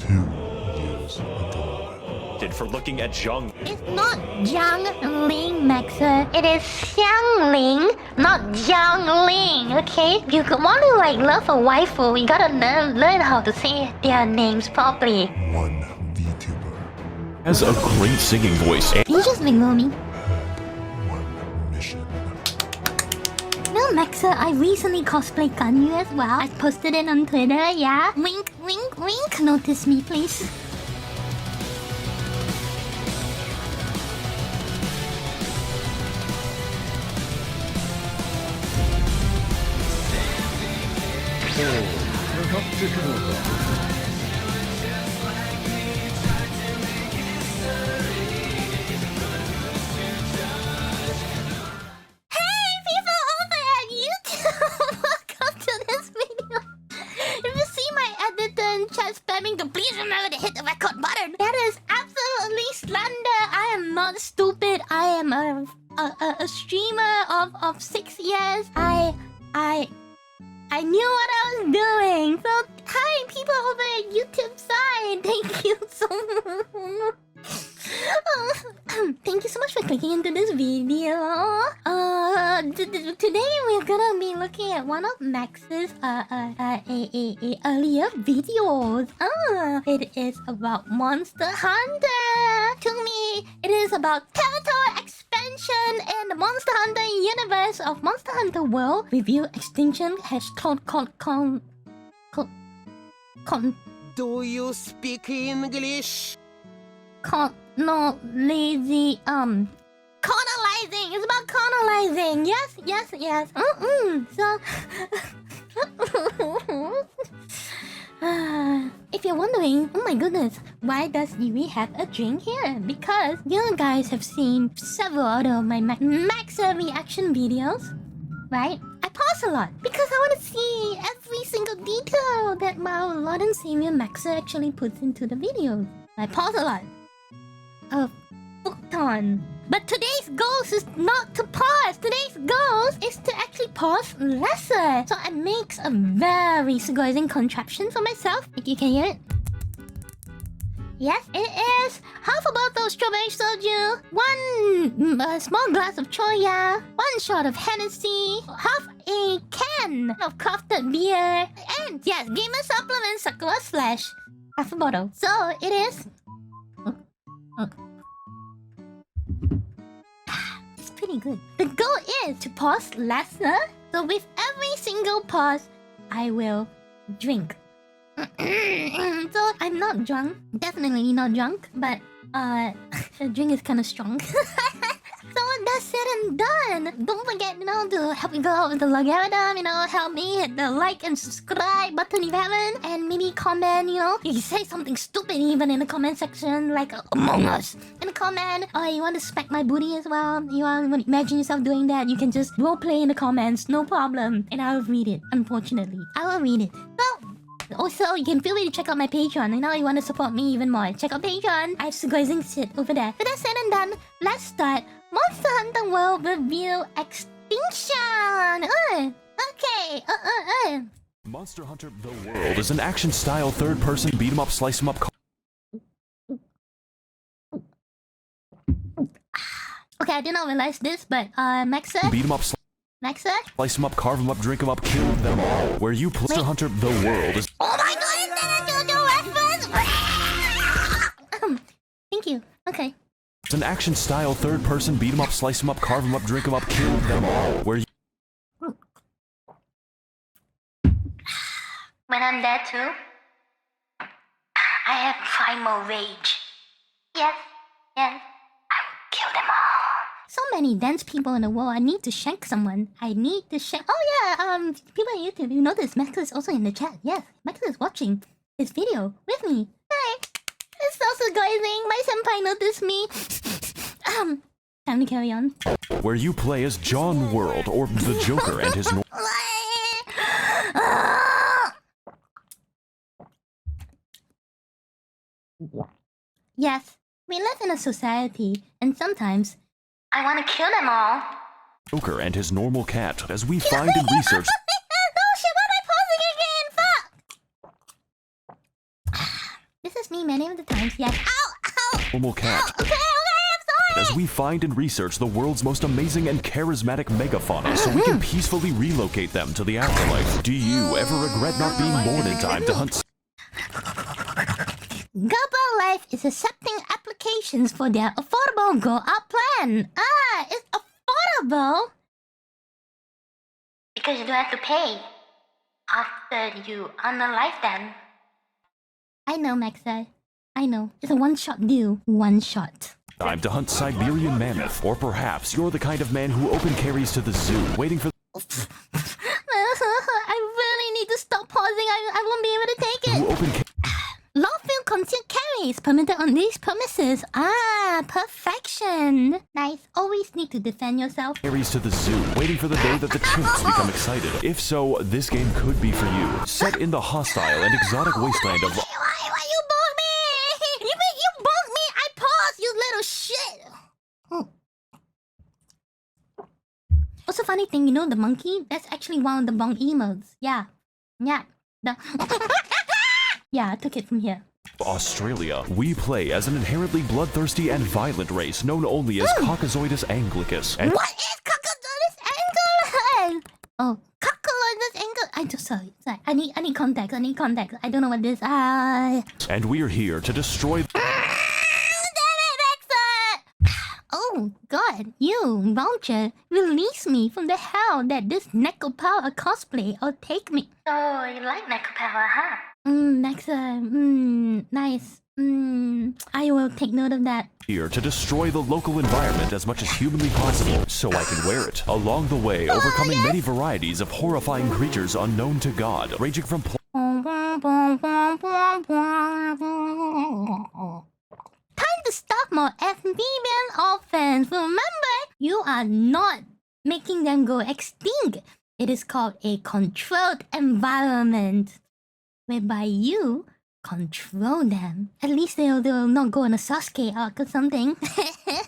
2 years ago. Did for looking at Zhang. It's not Zhang Ling, Max0r. It is Xiang Ling, not Zhang Ling, okay? If you want to like love a waifu, you gotta learn how to say their names properly. One VTuber. Has a great singing voice. Did you just ignore me? One mission. No, Max0r, I recently cosplayed Ganyu as well. I posted it on Twitter, yeah? Wink, wink, wink. Notice me, please. Spamming to please remember to hit the record button. That is absolutely slander. I am not stupid. I am a streamer of 6 years. I knew what I was doing. So hi people over at YouTube side. Thank you so much. Thank you so much for clicking into this video. Today we're gonna be looking at one of Max's earlier videos. It is about Monster Hunter. To me, it is about territory expansion in the Monster Hunter universe of Monster Hunter World. Review Extinction has Do you speak English? No, lazy, colonizing. It's about colonizing. Yes. So, if you're wondering, oh my goodness, why does Yui have a drink here? Because you guys have seen several other of my Max0r reaction videos, right? I pause a lot because I want to see every single detail that my Lord and Savior Max0r actually puts into the videos. I pause a lot. A fuck ton. But today's goal is not to pause. Today's goal is to actually pause lesser. So I make a very sugozing contraption for myself. If you can hear it. Yes, it is half a bottle of strawberry soju, one small glass of choya, one shot of Hennessy, half a can of crafted beer, and yes, gamer supplement Sakura slash half a bottle. So it is. It's pretty good. The goal is to pause lesser. So with every single pause, I will drink. So I'm not drunk. Definitely not drunk. But the drink is kind of strong. So that's said and done. Don't forget, to help me go out with the logarithm, help me hit the like and subscribe button if you haven't. And maybe comment, you can say something stupid even in the comment section, like Among Us. In the comment, or you want to smack my booty as well. You want to imagine yourself doing that, you can just roleplay in the comments, no problem. And I'll read it, unfortunately. I will read it. So, also, you can feel free to check out my Patreon. You want to support me even more. Check out Patreon. I have sugozing shit over there. But that said and done, let's start Monster Hunter World Review Extinction. Okay. Monster Hunter The World is an action-style third-person beat-em-up, slice-em-up. Okay, I did not realize this, but Max0r. Beat-em-up, Max0r. slice 'em up, carve 'em up, drink 'em up, kill them all. Where you play Monster Hunter The World is. Oh my god, is that a JoJo reference? Thank you. Okay. It's an action-style third-person beat 'em up, slice 'em up, carve 'em up, drink 'em up, kill them all. Where you. When I'm dead too, I have primal rage. Yes, I will kill them all. So many dense people in the world. I need to shank someone. Oh yeah, people on YouTube, you notice Max0r is also in the chat. Yes, Max0r is watching this video with me. Hi. It's so sugozing. My senpai noticed me. Time to carry on. Where you play as John World, or the Joker and his. Yes, we live in a society, and sometimes I want to kill them all. Joker and his normal cat, as we find in research. Oh shit, why am I pausing again? Fuck! This is me many of the times. Yes. Ow! Ow! Normal cat. Okay, I'm sorry. As we find and research the world's most amazing and charismatic megafauna so we can peacefully relocate them to the afterlife. Do you ever regret not being born in time to hunt? Gubba Life is accepting applications for their affordable Go Out plan. Ah, it's affordable because you don't have to pay after you earn a lifetime. I know, Max0r. I know. It's a one-shot deal. One shot. Time to hunt Siberian mammoth, or perhaps you're the kind of man who open carries to the zoo, waiting for I really need to stop pausing. I won't be able to take who it. open Lawful concealed carry is permitted on these premises. Ah, perfection. Nice. Always need to defend yourself. carries to the zoo, waiting for the day that the chimps become excited. If so, this game could be for you. Set in the hostile and exotic wasteland of Why you bug me? You bug me. I paused, you little shit. What's a funny thing, you know, the monkey? That's actually one of the bong emotes. Yeah. Yeah. The yeah, I took it from here. Australia, we play as an inherently bloodthirsty and violent race known only as Caucasoidus anglicus. And What is Caucasoidus anglicus? Oh, Caucasoidus anglicus. I just sorry. I need context. I don't know what this. and we're here to destroy Oh God, you vulture, release me from the hell that this Neko Power cosplay or take me. Oh, you like Neko Power, huh? Max0r, nice. I will take note of that. here to destroy the local environment as much as humanly possible so I can wear it. Along the way, overcoming many varieties of horrifying creatures unknown to God, ranging from Time to stop more amphibian offense. Remember, you are not making them go extinct. It is called a controlled environment, whereby you control them. At least they'll not go on a Sasuke arc or something.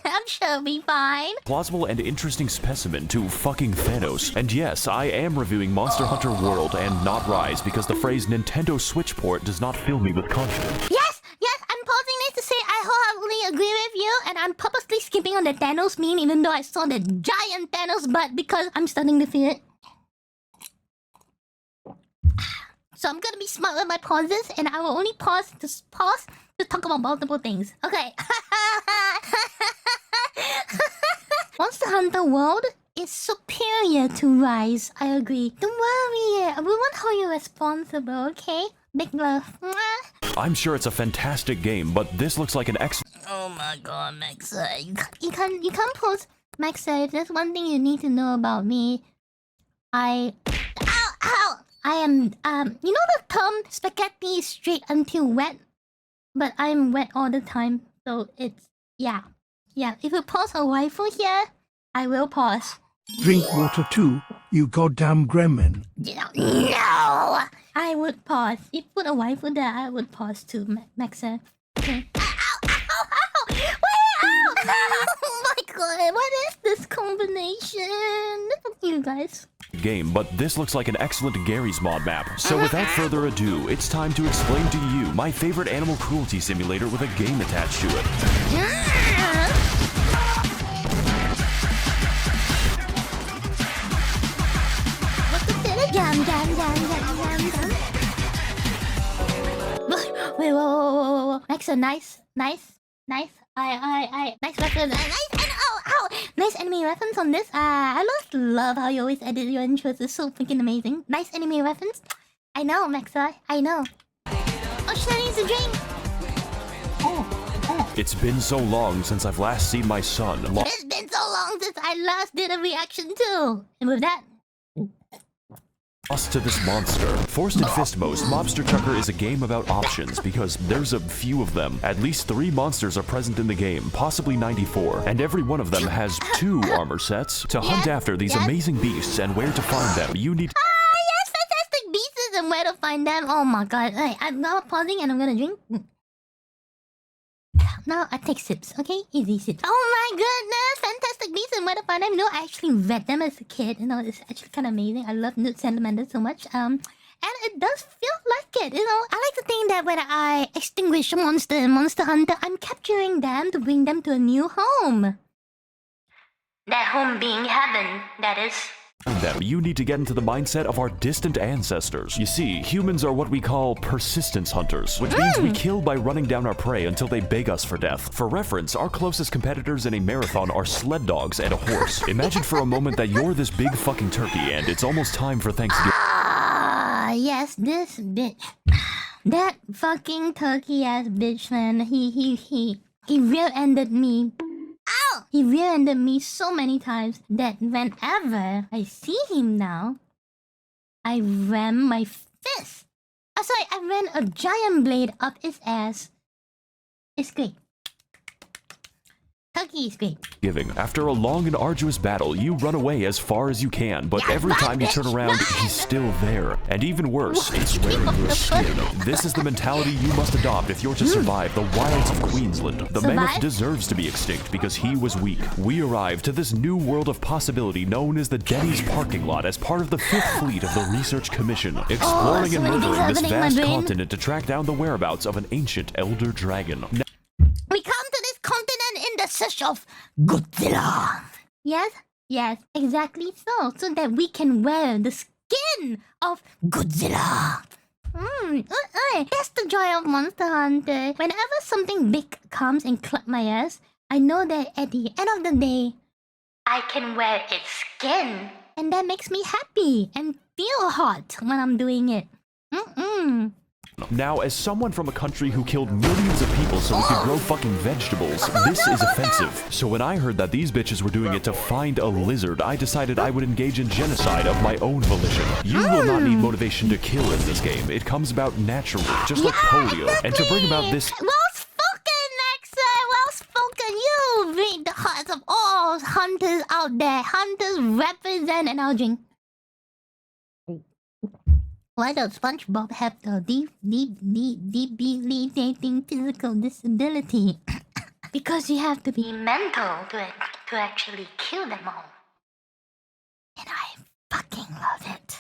I'm sure it'll be fine. plausible and interesting specimen to fucking Thanos. And yes, I am reviewing Monster Hunter World and not Rise because the phrase Nintendo Switch port does not fill me with confidence. Yes, I'm pausing this to say I wholeheartedly agree with you, and I'm purposely skipping on the Thanos meme even though I saw the giant Thanos butt because I'm starting to feel it. So I'm gonna be smart with my pauses, and I will only pause to talk about multiple things. Okay. Monster Hunter World is superior to Rise. I agree. Don't worry, we won't hold you responsible. Okay. Big love. Mwah. I'm sure it's a fantastic game, but this looks like an Oh my God, Max0r, you can't post. Max0r, if there's one thing you need to know about me, I am, you know the term spaghetti is straight until wet? But I'm wet all the time, so it's, yeah. If you pause a waifu here, I will pause. Drink water too, you goddamn gremlin. No! I would pause. If you put a waifu there, I would pause too, Max0r. Okay. Ow! Wait, ow! Oh my God, what is this combination? Fuck you guys. game, but this looks like an excellent Gary's Mod map. So without further ado, it's time to explain to you my favorite animal cruelty simulator with a game attached to it. Wait, whoa. Max0r, nice. Nice reference. Nice anime reference on this. I just love how you always edit your intros. It's so freaking amazing. Nice anime reference. I know, Max0r. I know. Oh, she needs a drink. Oh. It's been so long since I've last seen my son. It's been so long since I last did a reaction too. And with that, Lost to this monster. Forced in Fistmos, Mobster Chucker is a game about options because there's a few of them. At least 3 monsters are present in the game, possibly 94, and every one of them has 2 armor sets. To hunt after these amazing beasts and where to find them, you need yes, fantastic beasts and where to find them. Oh my God. Hey, I'm now pausing and I'm gonna drink. Now I take sips, okay? Easy sips. Oh my goodness! Fantastic beasts and where to find them. You know, I actually read them as a kid. You know, it's actually kind of amazing. I love Newt Salamander so much. And it does feel like it, you know. I like to think that when I extinguish a monster in Monster Hunter, I'm capturing them to bring them to a new home. That home being heaven, that is. Them, you need to get into the mindset of our distant ancestors. You see, humans are what we call persistence hunters, which means we kill by running down our prey until they beg us for death. For reference, our closest competitors in a marathon are sled dogs and a horse. Imagine for a moment that you're this big fucking turkey and it's almost time for Thanksgiving. Ah, yes, this bitch. That fucking turkey ass bitch, man. He rear-ended me. Ow! He rear-ended me so many times that whenever I see him now, I ram my fist. Oh, sorry, I ran a giant blade up his ass. It's great. Turkey is great. After a long and arduous battle, you run away as far as you can, but every time you turn around, he's still there. And even worse, it's wearing your skin. This is the mentality you must adopt if you're to survive the wilds of Queensland. The mammoth deserves to be extinct because he was weak. We arrived to this new world of possibility known as the Denny's parking lot as part of the 5th Fleet of the Research Commission, exploring and murdering this vast continent to track down the whereabouts of an ancient elder dragon. We come to this continent in the search of Godzilla. Yes, exactly so. So that we can wear the skin of Godzilla. That's the joy of Monster Hunter. Whenever something big comes and clap my ass, I know that at the end of the day, I can wear its skin. And that makes me happy and feel hot when I'm doing it. Now, as someone from a country who killed millions of people so we could grow fucking vegetables, this is offensive. So when I heard that these bitches were doing it to find a lizard, I decided I would engage in genocide of my own volition. You will not need motivation to kill in this game. It comes about naturally, just like polio. Exactly. And to bring about this... Well spoken, Max0r! Well spoken! You read the hearts of all hunters out there. Hunters represent an drink. Why does SpongeBob have the debilitating physical disability? Because you have to be mental to actually kill them all. And I fucking love it.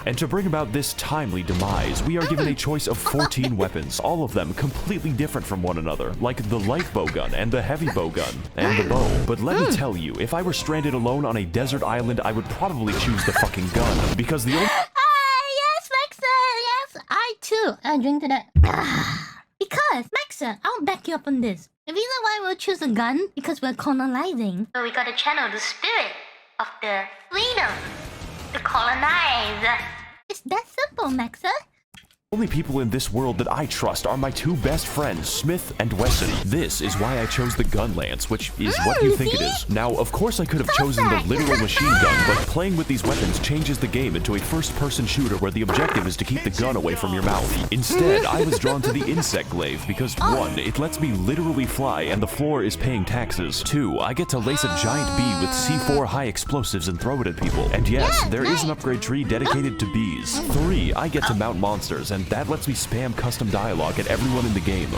And to bring about this timely demise, we are given a choice of 14 weapons, all of them completely different from one another, like the light bow gun and the heavy bow gun and the bow. But let me tell you, if I were stranded alone on a desert island, I would probably choose the fucking gun, because the only... I too drink to that. Because, Max0r, I'll back you up on this. The reason why we'll choose a gun, because we're colonizing. So we gotta channel the spirit of the freedom to colonize. It's that simple, Max0r. only people in this world that I trust are my two best friends, Smith and Wesson. This is why I chose the gun lance, which is what you think it is. Now, of course I could have chosen the literal machine gun, but playing with these weapons changes the game into a first-person shooter where the objective is to keep the gun away from your mouth. Instead, I was drawn to the insect glaive because 1, it lets me literally fly and the floor is paying taxes. 2, I get to lace a giant bee with C4 high explosives and throw it at people. And yes, there is an upgrade tree dedicated to bees. 3, I get to mount monsters, and that lets me spam custom dialogue at everyone in the game.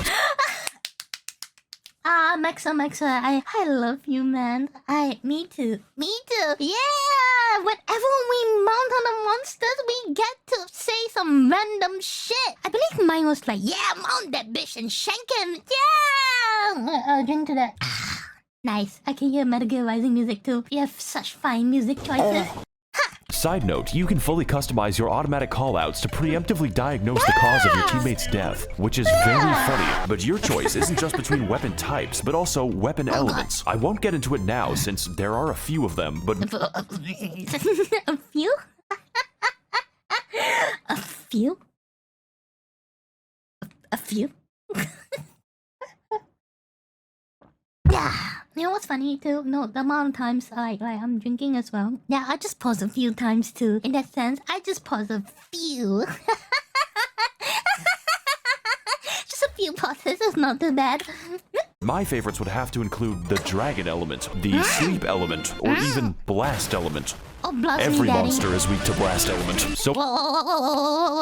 Max0r, I love you, man. Me too. Yeah! Whenever we mount on the monsters, we get to say some random shit. I believe mine was like, yeah, mount that bitch and shank him. Yeah! Drink to that. Nice. I can hear Metal Gear Rising music too. You have such fine music choices. Side note, you can fully customize your automatic callouts to preemptively diagnose the cause of your teammate's death, which is very funny. But your choice isn't just between weapon types, but also weapon elements. I won't get into it now since there are a few of them, but... A few? A few? A few? Yeah. You know what's funny too? No, the amount of times like I'm drinking as well. Yeah, I just pause a few times too. In that sense, I just pause a few. Just a few pauses, it's not too bad. My favorites would have to include the dragon element, the sleep element, or even blast element. Oh, blast Every me, Daddy. monster is weak to blast element, so... Whoa.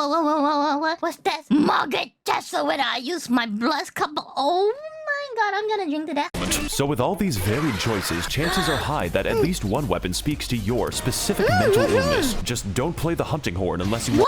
What's that? Margaret Jessa when I use my blast cup. Oh my god, I'm gonna drink to that. So with all these varied choices, chances are high that at least one weapon speaks to your specific mental illness. Just don't play the hunting horn unless you... Why?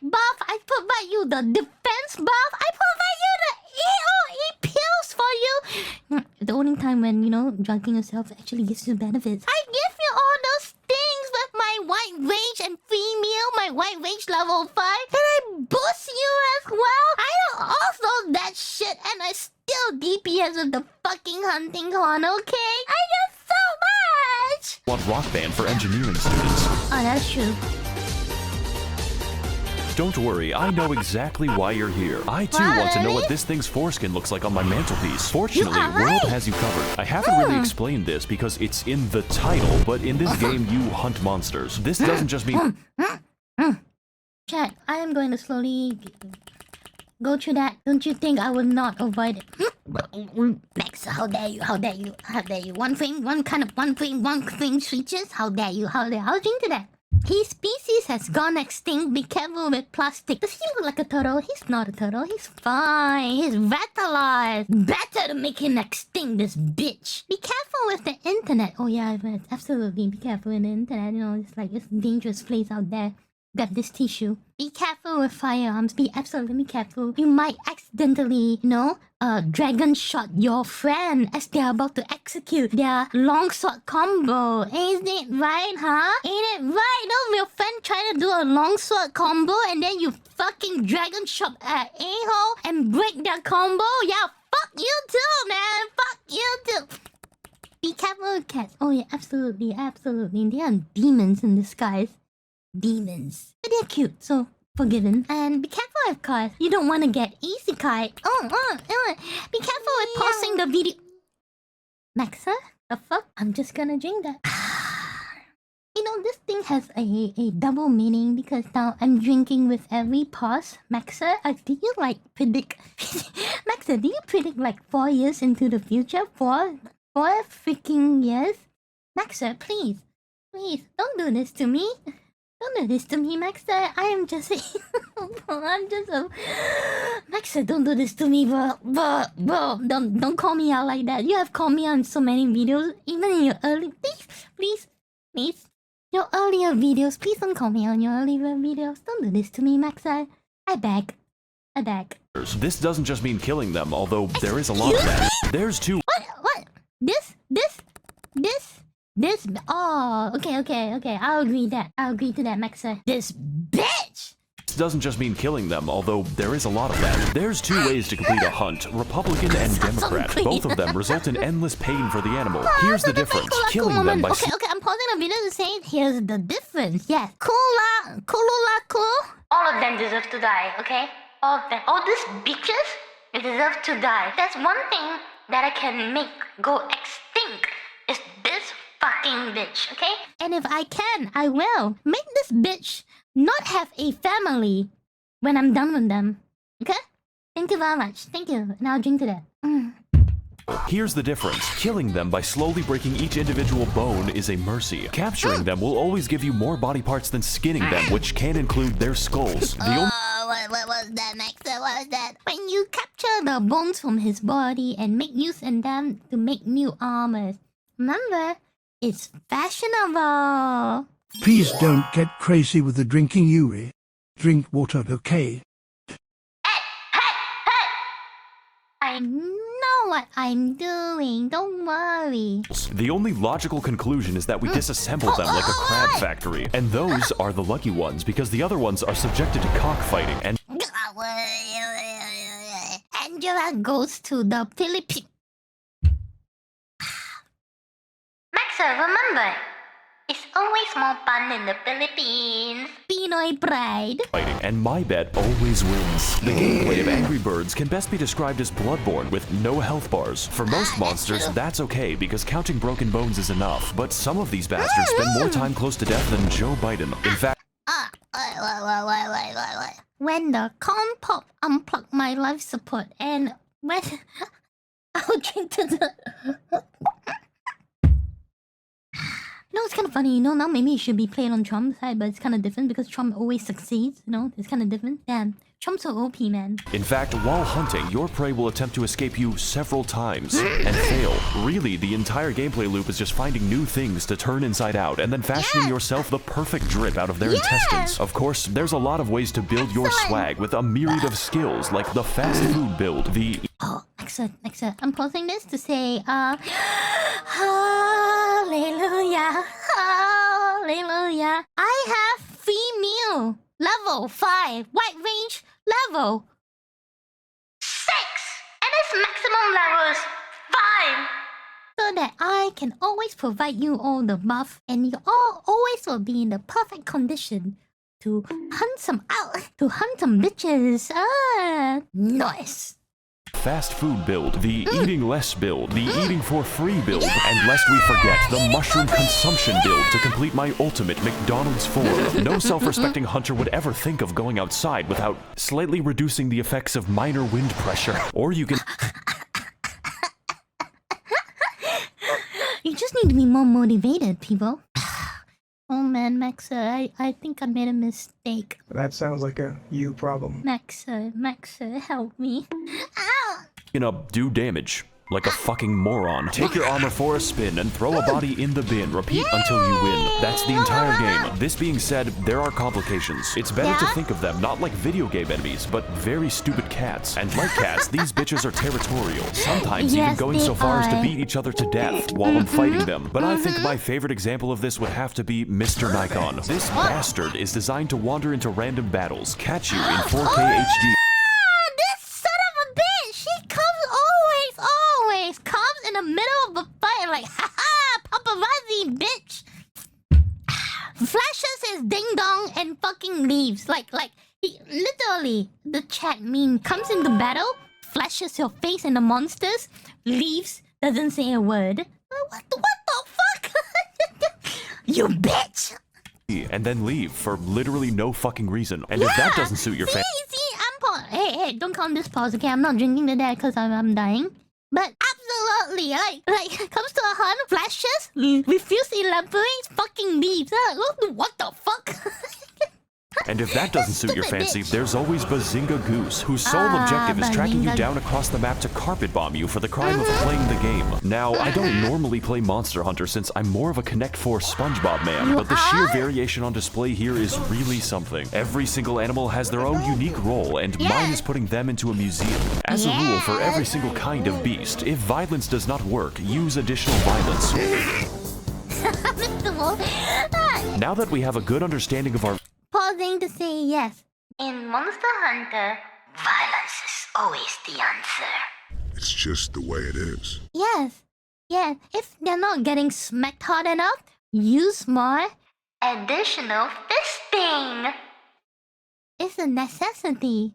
buff. I provide you the defense buff. I provide you the AOE pills for you. The only time when, you know, drugging yourself actually gives you benefits. I give you all those things with my white rage and free meal, my white rage level 5. And I boost you as well. I don't also that shit and I still DPS with the fucking hunting horn, okay? I do so much! Want Rock Band for engineering students. Oh, that's true. Don't worry, I know exactly why you're here. I too want to know what this thing's foreskin looks like on my mantelpiece. Fortunately, You are World right. has you covered. I haven't really explained this because it's in the title, but in this game you hunt monsters. This doesn't just mean... Chat, I am going to slowly go through that. Don't you think I will not avoid it? Max, how dare you, how dare you, how dare you. One thing switches. How dare you, how dare you. I'll drink to that. His species has gone extinct. Be careful with plastic. Does he look like a turtle? He's not a turtle. He's fine. He's revitalized. Better to make him extinct, this bitch. Be careful with the internet. Oh yeah, absolutely. Be careful with the internet. You know, it's like it's a dangerous place out there. Got this tissue. Be careful with firearms. Be absolutely careful. You might accidentally, you know, dragon shot your friend as they're about to execute their longsword combo. Ain't it right, huh? Ain't it right? No, your friend trying to do a longsword combo and then you fucking dragon shot an a-hole and break their combo? Yeah, fuck you too, man. Fuck you too. Be careful with cats. Oh yeah, absolutely, absolutely. They are demons in disguise. Demons. But they're cute, so forgiven. And be careful with cars. You don't want to get isekai. Be careful with pausing the video. Max0r? The fuck? I'm just gonna drink that. You know, this thing has a double meaning because now I'm drinking with every pause. Max0r, do you like predict... Max0r, do you predict like 4 years into the future? 4 freaking years? Max0r, please. Please, don't do this to me. Don't do this to me, Max0r. I am just I'm just a... Max0r, don't do this to me, bro. Bro, don't call me out like that. You have called me out in so many videos, even in your early... Please. Your earlier videos, please don't call me out in your earlier videos. Don't do this to me, Max0r. I beg. This doesn't just mean killing them, although there is a lot of that. There's two... What? This? Oh, okay. I'll agree to that, Max0r. This bitch! This doesn't just mean killing them, although there is a lot of that. There's two ways to complete a hunt, Republican and Democrat. Both of them result in endless pain for the animal. Here's the difference. Killing them by... Okay, I'm pausing the video to say here's the difference. Yes. Cool. All of them deserve to die, okay? All of them. All these bitches, they deserve to die. That's one thing that I can make go extinct. Is this fucking bitch, okay? And if I can, I will make this bitch not have a family when I'm done with them. Okay? Thank you very much. Thank you. And I'll drink to that. Here's the difference. Killing them by slowly breaking each individual bone is a mercy. Capturing them will always give you more body parts than skinning them, which can include their skulls. What was that, Max0r? What was that? When you capture the bones from his body and make use of them to make new armors. Remember, it's fashionable. Please don't get crazy with the drinking, Yuri. Drink water, okay? Hey! I know what I'm doing. Don't worry. The only logical conclusion is that we disassemble them like a crab factory. And those are the lucky ones, because the other ones are subjected to cockfighting and... Angela goes to the Philippines. Max0r, remember, it's always more fun in the Philippines. Pinoy pride. fighting, and my bet always wins. The gameplay of Angry Birds can best be described as Bloodborne with no health bars. For most monsters, that's okay because counting broken bones is enough, but some of these bastards spend more time close to death than Joe Biden. In fact, when the corn pop unplugged my life support and when I'll drink to the You know, it's kind of funny, you know, now maybe it should be played on Trump's side, but it's kind of different because Trump always succeeds, you know? It's kind of different. Damn, Trump's so OP, man. In fact, while hunting, your prey will attempt to escape you several times and fail. Really, the entire gameplay loop is just finding new things to turn inside out and then fashioning yourself the perfect drip out of their intestines. Of course, there's a lot of ways to build your swag with a myriad of skills like the fast food build, the... Oh, excellent, excellent. I'm pausing this to say, hallelujah, hallelujah. I have free meal, level 5, wide range, level 6, and its maximum levels 5. So that I can always provide you all the buff, and you all always will be in the perfect condition to hunt some bitches. Nice. Fast food build, the eating less build, the eating for free build, and lest we forget, the mushroom consumption build to complete my ultimate McDonald's form. No self-respecting hunter would ever think of going outside without slightly reducing the effects of minor wind pressure. Or you can... You just need to be more motivated, people. Oh man, Max0r, I think I made a mistake. That sounds like a you problem. Max0r, help me. Ow! Do damage. Like a fucking moron. Take your armor for a spin and throw a body in the bin. Repeat until you win. That's the entire game. This being said, there are complications. It's better to think of them not like video game enemies, but very stupid cats. And like cats, these bitches are territorial. Sometimes even going so far as to beat each other to death while I'm fighting them. But I think my favorite example of this would have to be Mr. Nikon. This bastard is designed to wander into random battles, catch you in 4K HD. Comes in the middle of a fight like, haha, paparazzi, bitch. Flashes his ding dong and fucking leaves. He literally, the chat meme comes into battle, flashes your face in the monsters, leaves, doesn't say a word. What the fuck? You bitch. And then leave for literally no fucking reason. And if that doesn't suit your fan... Hey, don't count this pause, okay? I'm not drinking to that because I'm dying. But absolutely, comes to a hunt, flashes, refuse to elaborate, fucking leaves. What the fuck? And if that doesn't suit your fancy, there's always Bazinga Goose, whose sole objective is tracking you down across the map to carpet bomb you for the crime of playing the game. Now, I don't normally play Monster Hunter since I'm more of a Connect 4 SpongeBob man, but the sheer variation on display here is really something. Every single animal has their own unique role, and mine is putting them into a museum. As a rule, for every single kind of beast, if violence does not work, use additional violence. Now that we have a good understanding of our... Pausing to say yes. In Monster Hunter, violence is always the answer. It's just the way it is. Yes. Yeah, if they're not getting smacked hard enough, use more additional fisting. It's a necessity.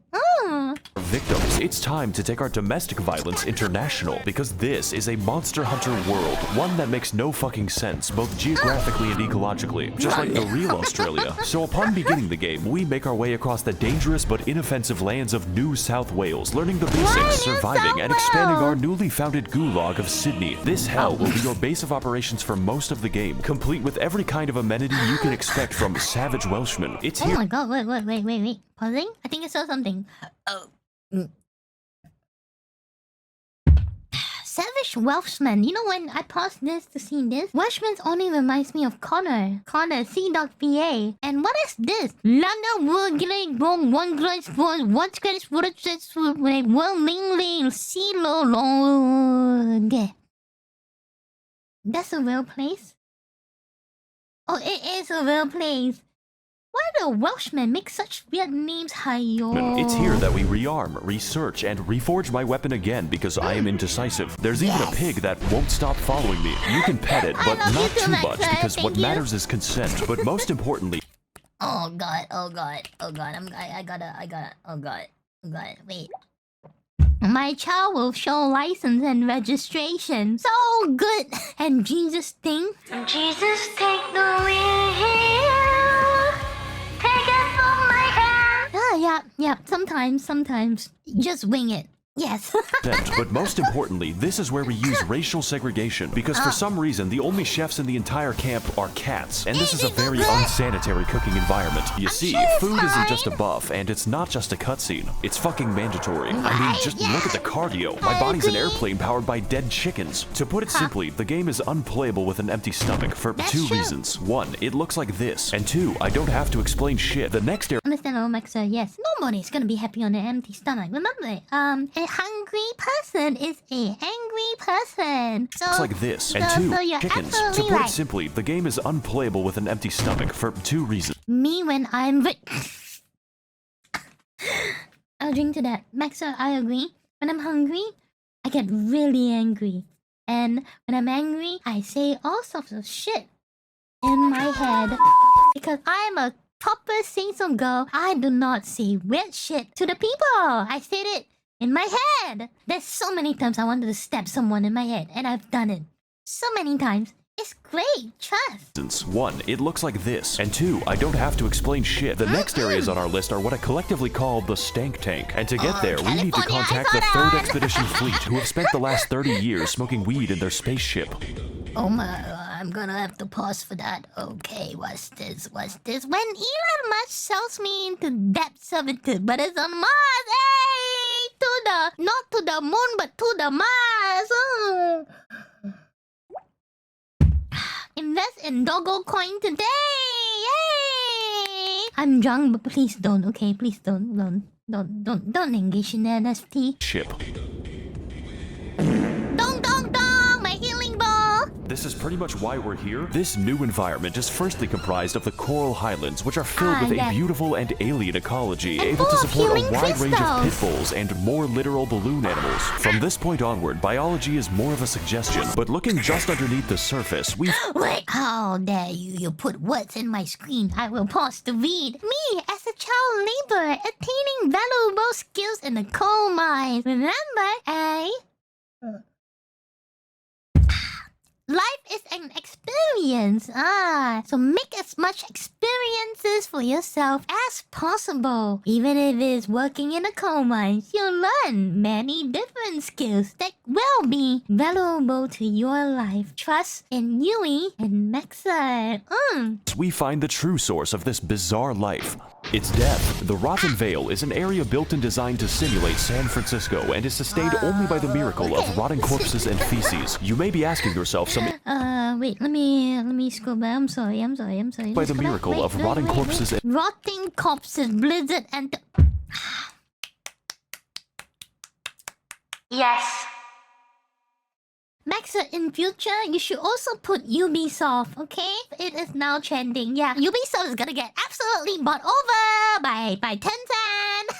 Victims, it's time to take our domestic violence international, because this is a Monster Hunter world, one that makes no fucking sense, both geographically and ecologically, just like the real Australia. So upon beginning the game, we make our way across the dangerous but inoffensive lands of New South Wales, learning the basics, surviving, and expanding our newly founded gulag of Sydney. This hell will be your base of operations for most of the game, complete with every kind of amenity you can expect from savage Welshmen. It's here. Oh my god, wait. Pausing? I think I saw something. Savage Welshman. You know, when I paused this to see this, Welshman's only reminds me of Connor, C.VA. And what is this? London World Great Wrong One Great Sport, What's Great Sport, World Ling Sea Lord. That's a real place? Oh, it is a real place. Why do Welshmen make such weird names, Hayo? It's here that we rearm, research, and reforge my weapon again because I am indecisive. There's even a pig that won't stop following me. You can pet it, but not too much because what matters is consent. But most importantly... Oh god, I gotta, wait. My child will show license and registration. So good! And Jesus thing? Jesus take the wheel. Take it from my hand. Yeah. Sometimes. Just wing it. Yes. But most importantly, this is where we use racial segregation, because for some reason, the only chefs in the entire camp are cats, and this is a very unsanitary cooking environment. You see, food isn't just a buff, and it's not just a cutscene. It's fucking mandatory. I mean, just look at the cardio. My body's an airplane powered by dead chickens. To put it simply, the game is unplayable with an empty stomach for two reasons. One, it looks like this, and two, I don't have to explain shit. The next Understandable, Max0r, yes. Nobody's gonna be happy on an empty stomach. Remember, a hungry person is a angry person. So looks like this, and two, you're chickens. To put it simply, the game is unplayable with an empty stomach for two reasons. Me when I'm I'll drink to that. Max0r, I agree. When I'm hungry, I get really angry. And when I'm angry, I say all sorts of shit in my head. Because I'm a proper say-so girl, I do not say weird shit to the people. I said it in my head. There's so many times I wanted to stab someone in my head, and I've done it. So many times. It's great, trust. One, it looks like this, and two, I don't have to explain shit. The next areas on our list are what I collectively call the stank tank, and to get there, we need to contact the 3rd Expedition Fleet, who have spent the last 30 years smoking weed in their spaceship. Oh my, I'm gonna have to pause for that. Okay, what's this? When Elon Musk sells me into debt servitude, but it's on Mars, hey! Not to the moon, but to the Mars. Oh. Invest in Doggo coin today! Yay! I'm drunk, but please don't, okay? Please don't engage in the NFT. Ship. Dong, my healing ball! This is pretty much why we're here. This new environment is firstly comprised of the Coral Highlands, which are filled with a beautiful and alien ecology, able to support a wide range of pit bulls and more literal balloon animals. From this point onward, biology is more of a suggestion, but looking just underneath the surface, we Wait, how dare you? You put words in my screen. I will pause to read. Me, as a child laborer, attaining valuable skills in the coal mines. Remember, eh? Life is an experience. So make as much experiences for yourself as possible. Even if it's working in a coal mine, you'll learn many different skills that will be valuable to your life. Trust in Yui and Max0r. we find the true source of this bizarre life. It's death. The Rotten Vale is an area built and designed to simulate San Francisco and is sustained only by the miracle of rotting corpses and feces. You may be asking yourself some... Wait, let me scroll back. I'm sorry. By the miracle of rotting corpses and... Rotting corpses, blizzard, and... Yes. Max0r, in future, you should also put Ubisoft, okay? It is now trending. Yeah, Ubisoft is gonna get absolutely bought over by Tencent.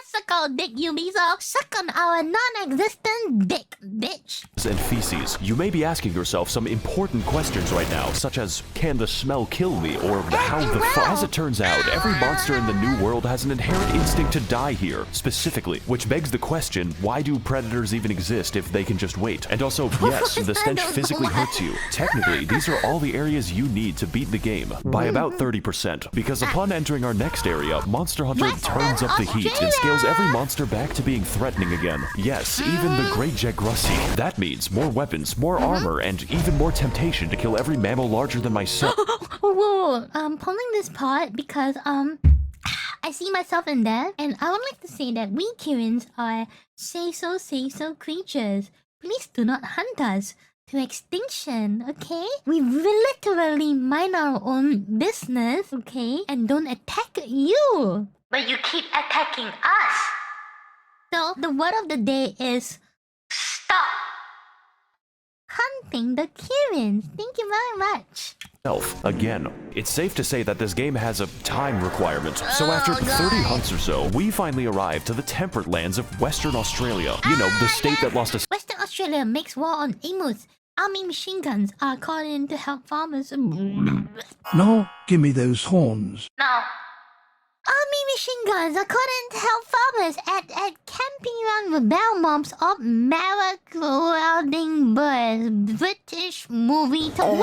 Suck our dick, Ubisoft. Suck on our non-existent dick, bitch. And feces. You may be asking yourself some important questions right now, such as, can the smell kill me? Or how the fuck? As it turns out, every monster in the new world has an inherent instinct to die here, specifically. Which begs the question, why do predators even exist if they can just wait? And also, yes, the stench physically hurts you. Technically, these are all the areas you need to beat the game, by about 30%. Because upon entering our next area, Monster Hunter turns up the heat and scales every monster back to being threatening again. Yes, even the Great Jagrussi. That means more weapons, more armor, and even more temptation to kill every mammal larger than myself. Whoa, I'm pulling this part because, I see myself in there, and I would like to say that we Kirins are say-so creatures. Please do not hunt us to extinction, okay? We literally mind our own business, okay? And don't attack you. But you keep attacking us. So, the word of the day is... Stop hunting the Kirins. Thank you very much. Again, it's safe to say that this game has a time requirement. So after 30 hunts or so, we finally arrived to the temperate lands of Western Australia. You know, the state that lost a... Western Australia makes war on emus. Army machine guns are called in to help farmers. Now, give me those horns. No. Army machine guns are called in to help farmers at camping around rebel mobs of welding birds. British movie. Where do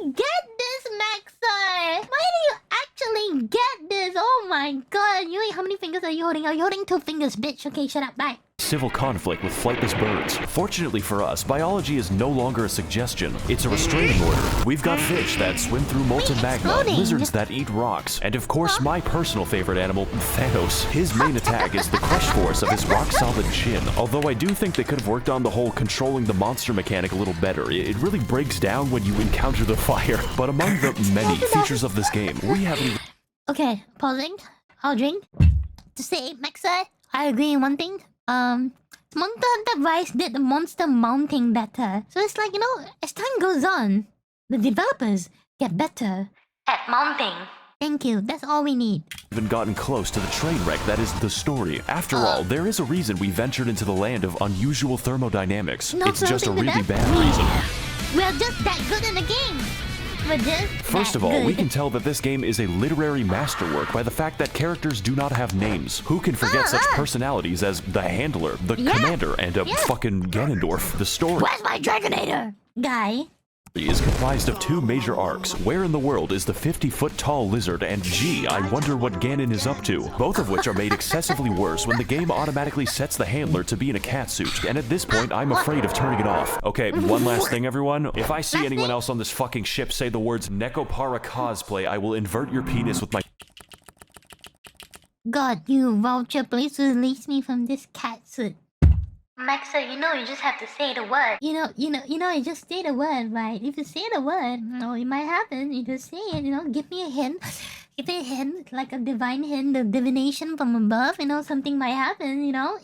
you get this, Max0r? Where do you actually get this? Oh my god. Yui, how many fingers are you holding? Are you holding 2 fingers, bitch? Okay, shut up. Bye. civil conflict with flightless birds. Fortunately for us, biology is no longer a suggestion, it's a restraining order. We've got fish that swim through molten magma, lizards that eat rocks, and of course my personal favorite animal, Thanos. His main attack is the crush force of his rock-solid chin, although I do think they could have worked on the whole controlling the monster mechanic a little better. It really breaks down when you encounter the fire. But among the many features of this game, we haven't... Okay, pausing. I'll drink. To say, Max0r, I agree in one thing. Monster Hunter Rise did the monster mounting better. So it's like, you know, as time goes on, the developers get better at mounting. Thank you, that's all we need. Even gotten close to the train wreck that is the story. After all, there is a reason we ventured into the land of unusual thermodynamics. It's just a really bad reason. We're just that good in the game. First of all, we can tell that this game is a literary masterwork by the fact that characters do not have names. Who can forget such personalities as the Handler, the Commander, and fucking Ganondorf? The story... Where's my Dragonator? Guy. ...is comprised of two major arcs. Where in the world is the 50-foot tall lizard? And gee, I wonder what Ganon is up to. Both of which are made excessively worse when the game automatically sets the Handler to be in a catsuit. And at this point, I'm afraid of turning it off. Okay, one last thing, everyone. If I see anyone else on this fucking ship say the words Nekopara cosplay, I will invert your penis with my... God, you vulture, please release me from this catsuit. Max0r, you know you just have to say the word. You know, you just say the word, right? If you say the word, it might happen. You just say it, give me a hint. Give me a hint, like a divine hint, the divination from above, something might happen, Ow!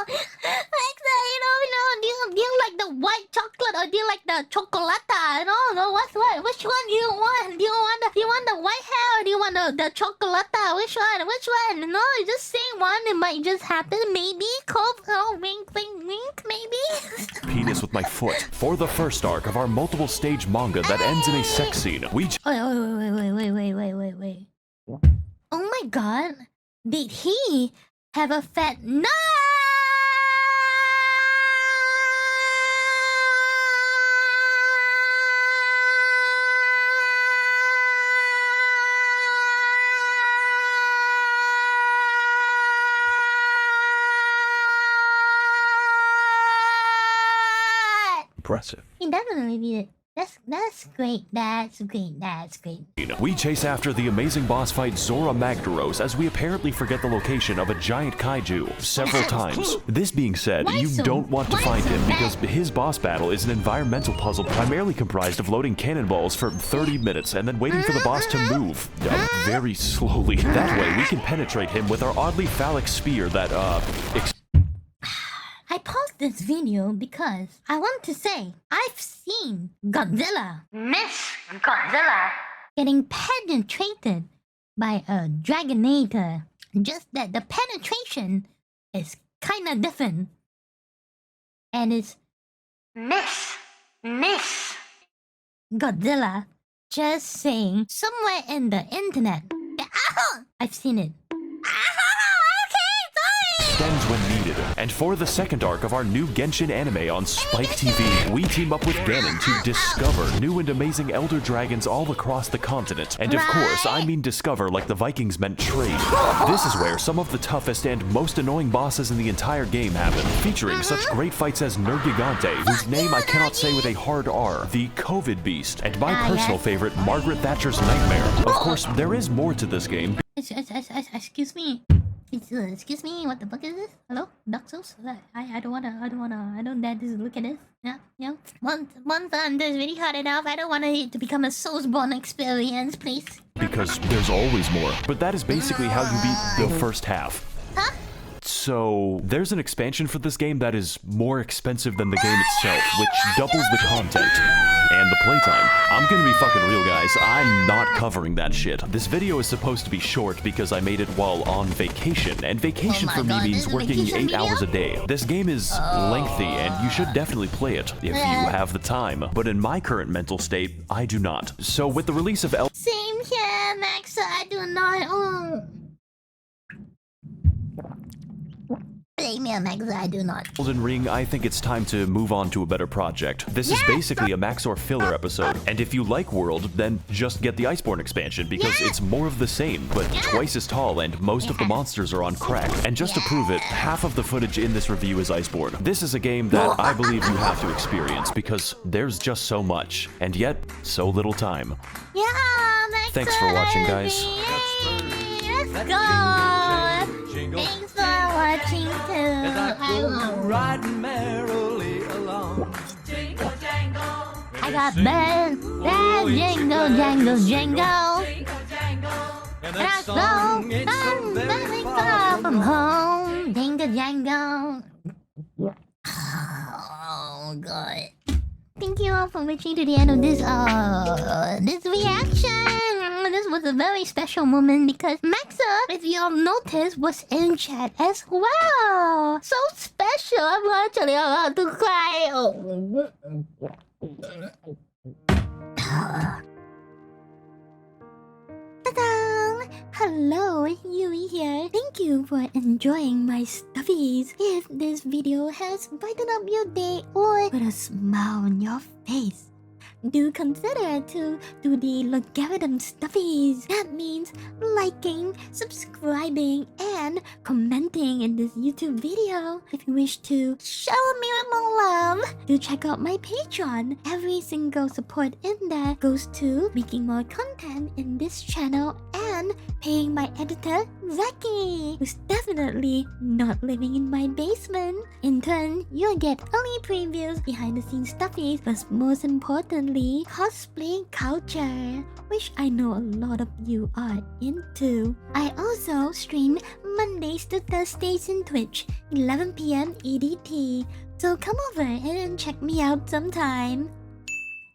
Max0r, do you like the white chocolate or do you like the chocolata? What? Which one do you want? Do you want the white hair or do you want the chocolata? Which one? No, you just say one, it might just happen, maybe. Wink, maybe. Penis with my foot. For the first arc of our multiple stage manga that ends in a sex scene, we... Wait. Oh my god. Did he have a fat nut? Impressive. He definitely did it. That's great. That's great. We chase after the amazing boss fight Zora Magdaros as we apparently forget the location of a giant kaiju several times. This being said, you don't want to find him because his boss battle is an environmental puzzle primarily comprised of loading cannonballs for 30 minutes and then waiting for the boss to move very slowly. That way we can penetrate him with our oddly phallic spear that I paused this video because I want to say I've seen Godzilla, Miss Godzilla, getting penetrated by a Dragonator. Just that the penetration is kinda different. And it's Miss Godzilla just saying somewhere in the internet. I've seen it. Extends when needed. And for the second arc of our new Genshin anime on Spike TV, we team up with Ganon to discover new and amazing elder dragons all across the continent. And of course, I mean discover like the Vikings meant trade. This is where some of the toughest and most annoying bosses in the entire game happen, featuring such great fights as Nergigante, whose name I cannot say with a hard R, the COVID Beast, and my personal favorite, Margaret Thatcher's Nightmare. Of course, there is more to this game. Excuse me. Excuse me, what the fuck is this? Hello? Dark Souls? I don't dare to look at this. Yeah. Monster Hunter is really hard enough. I don't want it to become a Soulsborne experience, please. Because there's always more. But that is basically how you beat the first half. Huh? So, there's an expansion for this game that is more expensive than the game itself, which doubles the content and the playtime. I'm gonna be fucking real, guys. I'm not covering that shit. This video is supposed to be short because I made it while on vacation, and vacation for me means working 8 hours a day. This game is lengthy, and you should definitely play it if you have the time. But in my current mental state, I do not. So with the release of Same here, Max. I do not. Same here, Max. I do not. Golden Ring, I think it's time to move on to a better project. This is basically a Max0r filler episode, and if you like World, then just get the Iceborne expansion, because it's more of the same, but twice as tall, and most of the monsters are on crack. And just to prove it, half of the footage in this review is Iceborne. This is a game that I believe you have to experience, because there's just so much, and yet, so little time. Yeah, Max. Thanks for watching, guys. Let's go. Thanks for watching too. Riding merrily along. Jingle jangle. I got bells. Jingle, jangle, jingle. And And I that song, go, it's so I'm very very far far from home. Jingle, jangle. Oh, God. Thank you all for reaching to the end of this reaction. This was a very special moment because Max0r, if you all noticed, was in chat as well. So special, I'm actually about to cry. Oh. Ta-da! Hello, Yui here. Thank you for enjoying my stuffies. If this video has brightened up your day or put a smile on your face, do consider to do the logarithm stuffies. That means liking, subscribing, and commenting in this YouTube video. If you wish to show me more love, do check out my Patreon. Every single support in there goes to making more content in this channel and paying my editor, Zaki, who's definitely not living in my basement. In turn, you'll get early previews, behind the scenes stuffies, but most importantly, cosplay culture, which I know a lot of you are into. I also stream Mondays to Thursdays in Twitch, 11 PM EDT. So come over and check me out sometime.